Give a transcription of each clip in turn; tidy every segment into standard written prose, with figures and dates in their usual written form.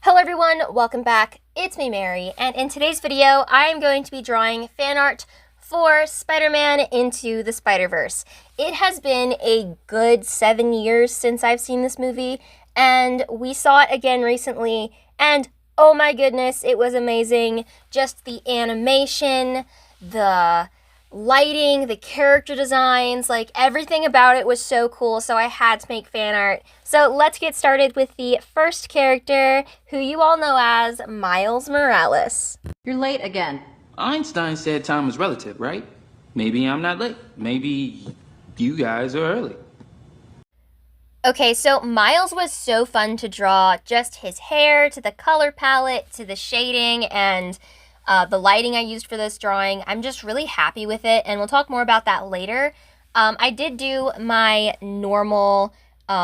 Hello everyone, welcome back. It's me, Mary, and in today's video, I am going to be drawing fan art for Spider-Man Into the Spider-Verse. It has been a good 7 years since I've seen this movie, and we saw it again recently, and oh my goodness, it was amazing. Just the animation, the lighting, the character designs, like everything about it was so cool, so I had to make fan art. So let's get started with the first character, who you all know as Miles Morales. You're late again. Einstein said time is relative, right? Maybe I'm not late. Maybe you guys are early. Okay, so Miles was so fun to draw. Just his hair, to the color palette, to the shading, and the lighting I used for this drawing. I'm just really happy with it, and we'll talk more about that later. I did do my normal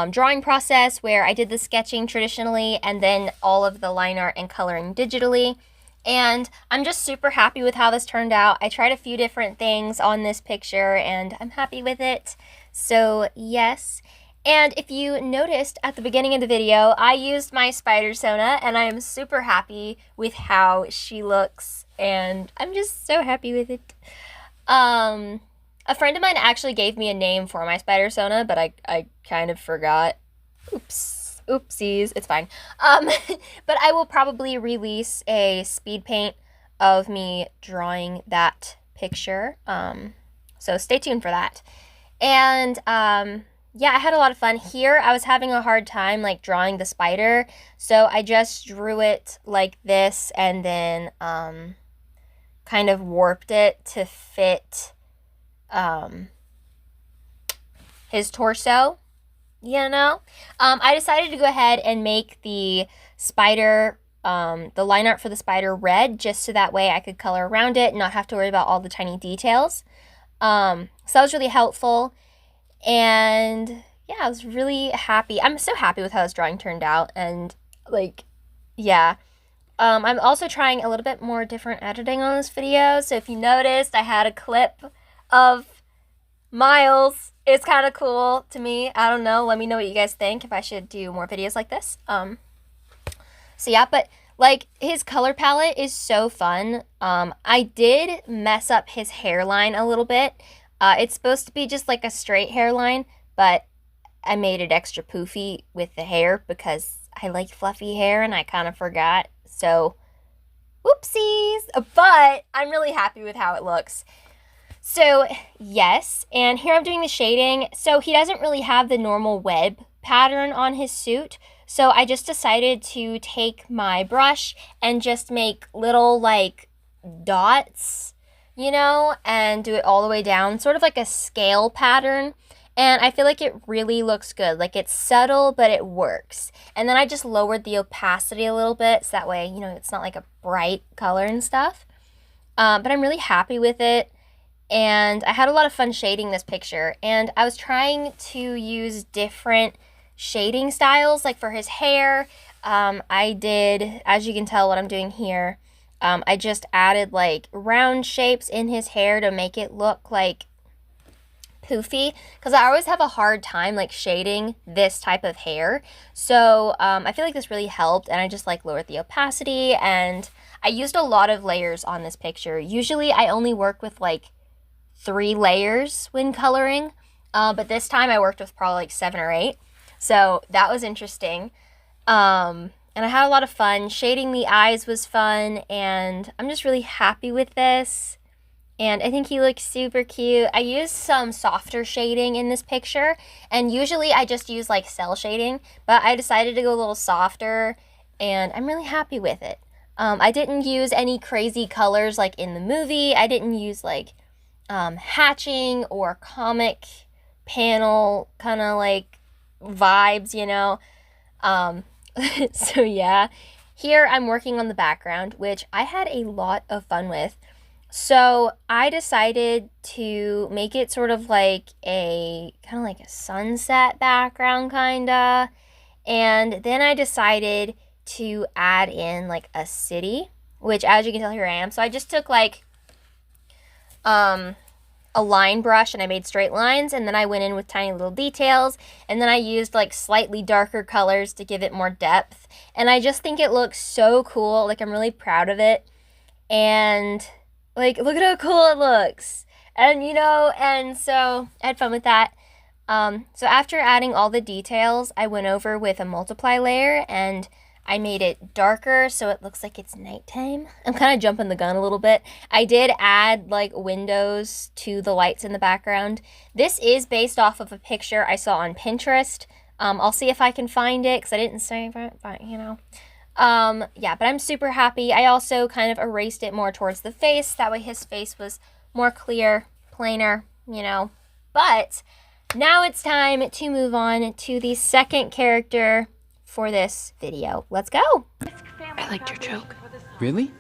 drawing process where I did the sketching traditionally and then all of the line art and coloring digitally. And I'm just super happy with how this turned out. I tried a few different things on this picture and I'm happy with it. So yes. And if you noticed at the beginning of the video, I used my Spider-Sona and I am super happy with how she looks and I'm just so happy with it. A friend of mine actually gave me a name for my Spider-Sona, but I kind of forgot. Oopsies, it's fine. But I will probably release a speed paint of me drawing that picture. So stay tuned for that. And yeah, I had a lot of fun. Here, I was having a hard time like drawing the spider, so I just drew it like this and then kind of warped it to fit his torso, you know? I decided to go ahead and make the spider, the line art for the spider red, just so that way I could color around it and not have to worry about all the tiny details. So that was really helpful. And yeah, I was really happy. I'm so happy with how this drawing turned out. And like, yeah. I'm also trying a little bit more different editing on this video. So if you noticed, I had a clip of Miles. It's kind of cool to me. I don't know. Let me know what you guys think, if I should do more videos like this. So yeah, but like his color palette is so fun. I did mess up his hairline a little bit. It's supposed to be just like a straight hairline, but I made it extra poofy with the hair because I like fluffy hair and I kind of forgot. So, whoopsies. But I'm really happy with how it looks. So, yes, and here I'm doing the shading. So he doesn't really have the normal web pattern on his suit. So I just decided to take my brush and just make little like dots, you know, and do it all the way down, sort of like a scale pattern. And I feel like it really looks good. Like it's subtle, but it works. And then I just lowered the opacity a little bit, so that way, you know, it's not like a bright color and stuff. But I'm really happy with it. And I had a lot of fun shading this picture. And I was trying to use different shading styles, like for his hair. I did, as you can tell what I'm doing here, I just added like round shapes in his hair to make it look like poofy, because I always have a hard time like shading this type of hair. So I feel like this really helped, and I just like lowered the opacity, and I used a lot of layers on this picture. Usually I only work with like 3 layers when coloring, but this time I worked with probably like 7 or 8. So that was interesting. And I had a lot of fun. Shading the eyes was fun, and I'm just really happy with this. And I think he looks super cute. I used some softer shading in this picture, and usually I just use like cell shading, but I decided to go a little softer, and I'm really happy with it. I didn't use any crazy colors like in the movie. I didn't use like hatching or comic panel kind of like vibes, you know. So yeah, here I'm working on the background, which I had a lot of fun with. So I decided to make it sort of like a kind of like a sunset background kinda, and then I decided to add in like a city, which as you can tell, here I am. So I just took like a line brush and I made straight lines, and then I went in with tiny little details, and then I used like slightly darker colors to give it more depth. And I just think it looks so cool. Like, I'm really proud of it. And like, look at how cool it looks. And and so I had fun with that. So after adding all the details, I went over with a multiply layer and I made it darker so it looks like it's nighttime. I'm kind of jumping the gun a little bit. I did add like windows to the lights in the background. This is based off of a picture I saw on Pinterest. I'll see if I can find it because I didn't save it, but yeah, but I'm super happy. I also kind of erased it more towards the face. That way his face was more clear, plainer, But now it's time to move on to the second character for this video. Let's go. I liked your joke. Really?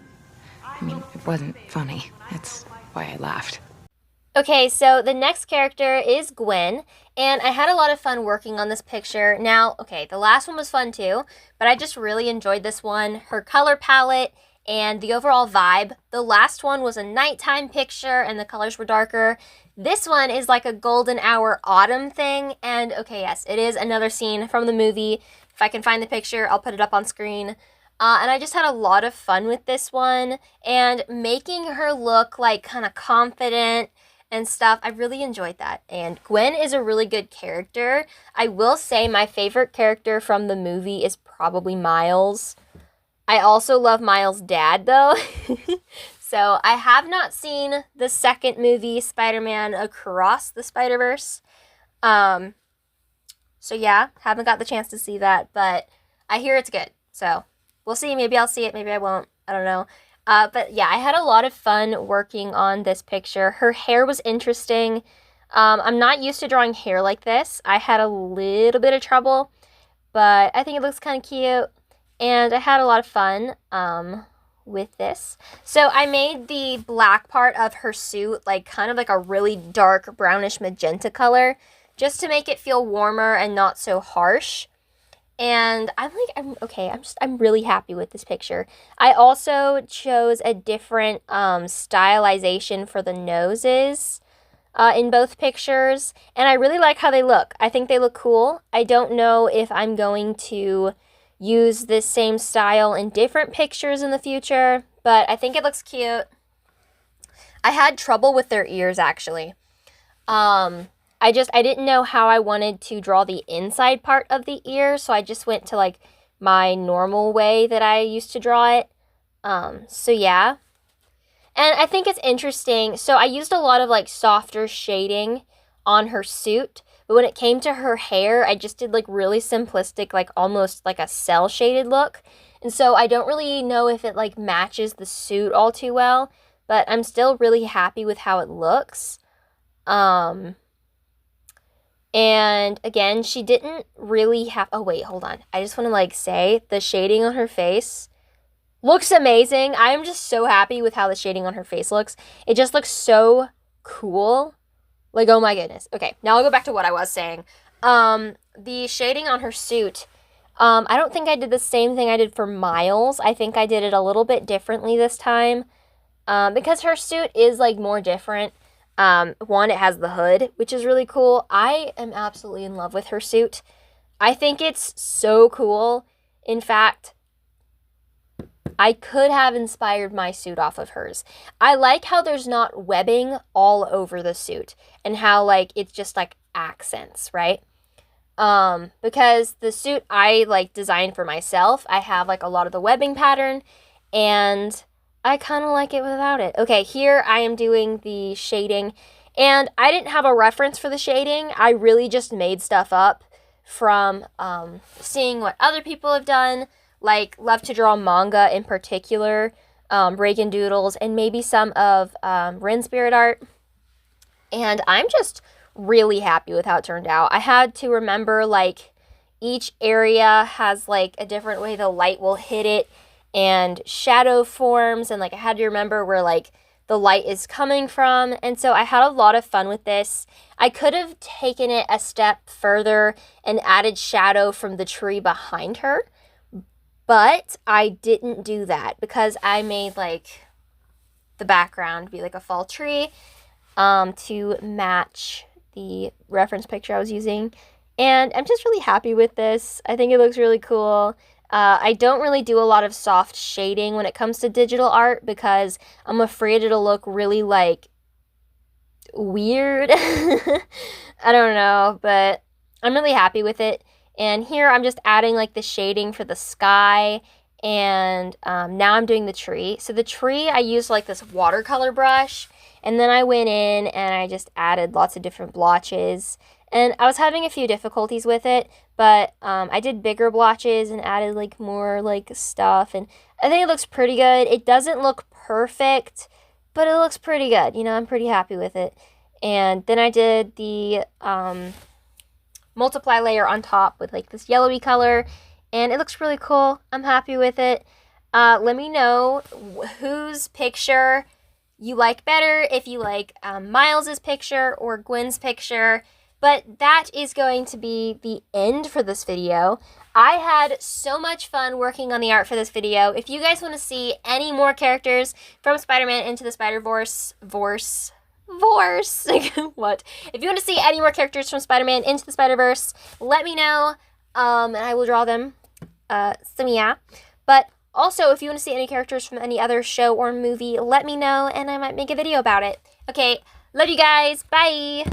I mean, it wasn't funny. That's why I laughed. Okay, so the next character is Gwen, and I had a lot of fun working on this picture. Now, okay, the last one was fun too, but I just really enjoyed this one. Her color palette and the overall vibe. The last one was a nighttime picture and the colors were darker. This one is like a golden hour autumn thing, and okay, yes, it is another scene from the movie. If I can find the picture, I'll put it up on screen. And I just had a lot of fun with this one, and making her look like kind of confident and stuff. I really enjoyed that. And Gwen is a really good character. I will say my favorite character from the movie is probably Miles. I also love Miles' dad, though. So I have not seen the second movie, Spider-Man Across the Spider-Verse. So yeah, haven't got the chance to see that, but I hear it's good. So we'll see. Maybe I'll see it. Maybe I won't. I don't know. But yeah, I had a lot of fun working on this picture. Her hair was interesting. I'm not used to drawing hair like this. I had a little bit of trouble, but I think it looks kind of cute. And I had a lot of fun with this. So I made the black part of her suit like kind of like a really dark brownish magenta color, just to make it feel warmer and not so harsh. And I'm really happy with this picture. I also chose a different stylization for the noses in both pictures, and I really like how they look. I think they look cool. I don't know if I'm going to use this same style in different pictures in the future, but I think it looks cute. I had trouble with their ears, actually. I didn't know how I wanted to draw the inside part of the ear, so I just went to like my normal way that I used to draw it. So yeah. And I think it's interesting. So I used a lot of like softer shading on her suit, but when it came to her hair, I just did like really simplistic, like almost like a cell shaded look. And so I don't really know if it like matches the suit all too well, but I'm still really happy with how it looks. And again, she didn't really have, oh wait, hold on. I just want to like say the shading on her face looks amazing. I am just so happy with how the shading on her face looks. It just looks so cool. Like, oh my goodness. Okay, now I'll go back to what I was saying. The shading on her suit, I don't think I did the same thing I did for Miles. I think I did it a little bit differently this time. Because her suit is like more different. One, it has the hood, which is really cool. I am absolutely in love with her suit. I think it's so cool. In fact, I could have inspired my suit off of hers. I like how there's not webbing all over the suit and how like it's just like accents, right? Because the suit I like designed for myself, I have like a lot of the webbing pattern and I kind of like it without it. Okay, here I am doing the shading, and I didn't have a reference for the shading. I really just made stuff up from seeing what other people have done, like Love to Draw Manga in particular, Reagan Doodles, and maybe some of Rin Spirit Art. And I'm just really happy with how it turned out. I had to remember like each area has like a different way the light will hit it, and shadow forms, and like I had to remember where like the light is coming from. And so I had a lot of fun with this. I could have taken it a step further and added shadow from the tree behind her, but I didn't do that because I made like the background be like a fall tree. to match the reference picture I was using. And I'm just really happy with this. I think it looks really cool. I don't really do a lot of soft shading when it comes to digital art because I'm afraid it'll look really, like, weird. I don't know, but I'm really happy with it. And here I'm just adding, like, the shading for the sky, and now I'm doing the tree. So the tree, I used, like, this watercolor brush, and then I went in and I just added lots of different blotches. And I was having a few difficulties with it, but I did bigger blotches and added, like, more, like, stuff, and I think it looks pretty good. It doesn't look perfect, but it looks pretty good. You know, I'm pretty happy with it. And then I did the multiply layer on top with, like, this yellowy color, and it looks really cool. I'm happy with it. Let me know whose picture you like better, if you like Miles's picture or Gwen's picture. But that is going to be the end for this video. I had so much fun working on the art for this video. If you guys want to see any more characters from Spider-Man Into the Spider-Verse, what? If you want to see any more characters from Spider-Man Into the Spider-Verse, let me know, and I will draw them. So yeah. But also, if you want to see any characters from any other show or movie, let me know, and I might make a video about it. Okay, love you guys. Bye!